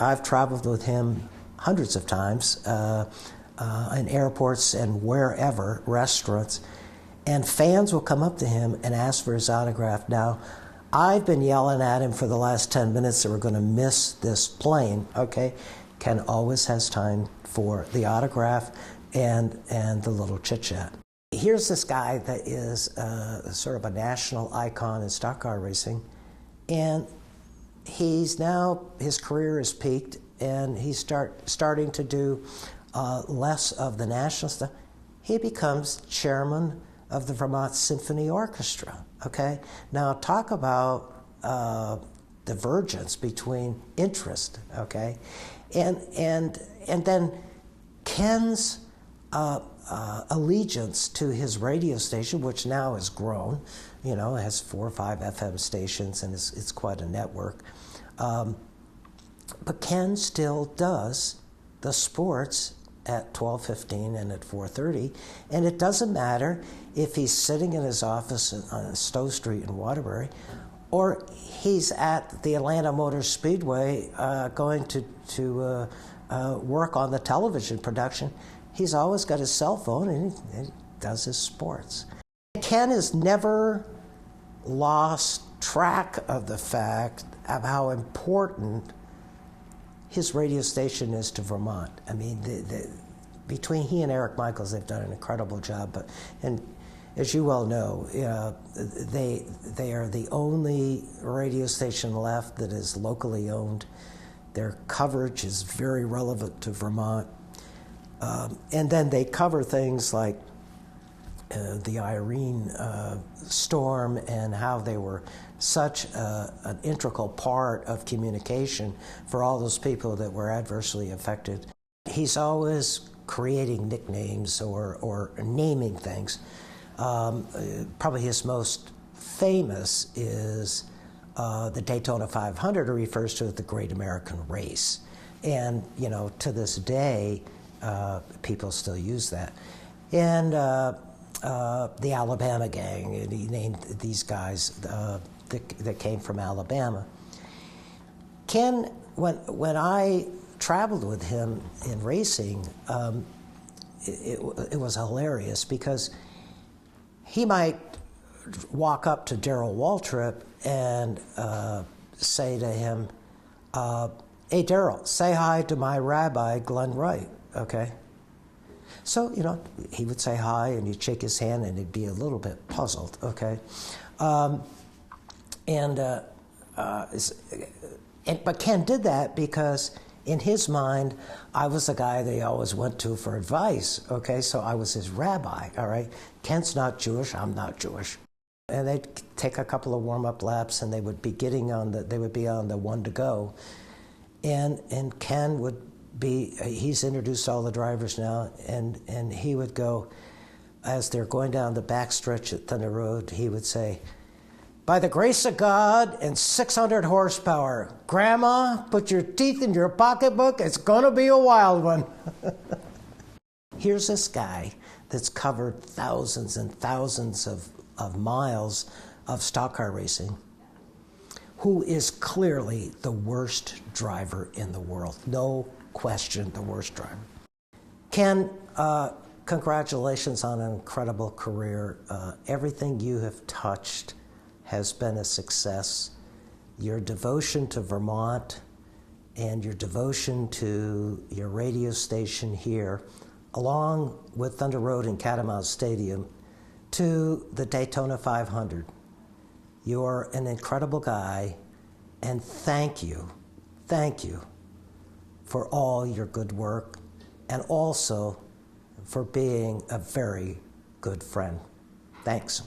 I've traveled with him hundreds of times in airports and wherever, restaurants, and fans will come up to him and ask for his autograph. Now, I've been yelling at him for the last 10 minutes that we're going to miss this plane, okay? Ken always has time for the autograph and the little chit-chat. Here's this guy that is sort of a national icon in stock car racing, and he's now, his career is peaked, and he's starting to do less of the national stuff. He becomes chairman of the Vermont Symphony Orchestra, okay? Now talk about divergence between interest, okay? And then Ken's allegiance to his radio station, which now has grown, you know, has 4 or 5 FM stations, and it's quite a network. But Ken still does the sports at 12:15 and at 4:30, and it doesn't matter if he's sitting in his office on Stowe Street in Waterbury, or he's at the Atlanta Motor Speedway going to work on the television production. He's always got his cell phone, and he does his sports. Ken has never lost track of the fact of how important his radio station is to Vermont. I mean, between he and Eric Michaels, they've done an incredible job. And as you well know, they are the only radio station left that is locally owned. Their coverage is very relevant to Vermont. And then they cover things like the Irene storm and how they were such an integral part of communication for all those people that were adversely affected. He's always creating nicknames or naming things. Probably his most famous is the Daytona 500, or refers to as the Great American Race. And, you know, to this day, people still use that. And the Alabama Gang, and he named these guys that came from Alabama. Ken, when I traveled with him in racing, it was hilarious because he might walk up to Darrell Waltrip and say to him, "Hey, Darrell, say hi to my rabbi, Glen Wright," okay? So, you know, he would say hi, and he'd shake his hand, and he'd be a little bit puzzled, okay? But Ken did that because in his mind, I was the guy they always went to for advice, okay? So I was his rabbi, all right? Ken's not Jewish, I'm not Jewish. And they'd take a couple of warm-up laps, and they would be on the one to go. And Ken would be, he's introduced all the drivers now, and he would go, as they're going down the backstretch at Thunder Road, he would say, "By the grace of God and 600 horsepower, Grandma, put your teeth in your pocketbook, it's gonna be a wild one." Here's this guy that's covered thousands and thousands of miles of stock car racing, who is clearly the worst driver in the world. No question, the worst driver. Ken, congratulations on an incredible career. Everything you have touched has been a success. Your devotion to Vermont and your devotion to your radio station here, along with Thunder Road and Catamount Stadium, to the Daytona 500. You're an incredible guy, and thank you for all your good work, and also for being a very good friend. Thanks.